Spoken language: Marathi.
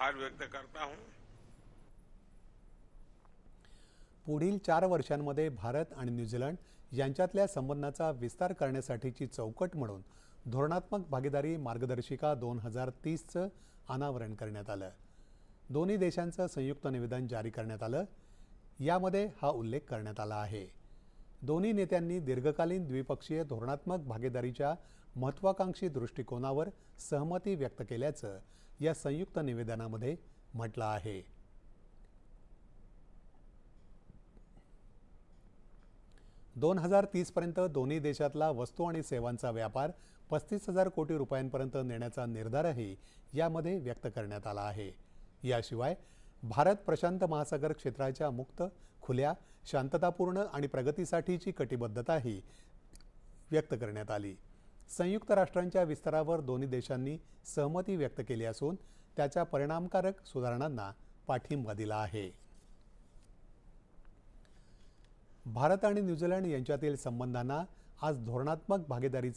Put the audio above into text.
आभार व्यक्त करता हूं। पुढील 4 वर्षांमध्ये भारत आणि न्यूझीलंड यांच्यातल्या संबंधाचा विस्तार करण्यासाठीची चौकट म्हणून धोरणात्मक भागीदारी मार्गदर्शिका 2030चं अनावरण करण्यात आलं। दोन्ही देशांचं संयुक्त निवेदन जारी करण्यात आलं। यामध्ये हा उल्लेख करण्यात आला आहे। दोन्ही नेत्यांनी दीर्घकालीन द्विपक्षीय धोरणात्मक भागीदारीच्या महत्त्वाकांक्षी दृष्टिकोनावर सहमती व्यक्त केल्याचं या संयुक्त निवेदनामध्ये म्हटलं आहे। 2030 पर्यंत दोन्ही देशातला वस्तू आणि सेवांचा व्यापार 35,000 कोटी रुपयांपर्यंत नेण्याचा निर्धारही यामध्ये व्यक्त करण्यात आला आहे। याशिवाय भारत प्रशांत महासागर क्षेत्राच्या मुक्त, खुल्या, शांततापूर्ण आणि प्रगतीसाठीची कटिबद्धताही व्यक्त करण्यात आली। संयुक्त राष्ट्रांच्या विस्तारावर दोन्ही देशांनी सहमती व्यक्त केली असून त्याच्या परिणामकारक सुधारणांना पाठिंबा दिला आहे। भारत आणि न्यूझीलंड यांच्यातील संबंधांना आज धोरणात्मक भागीदारीचा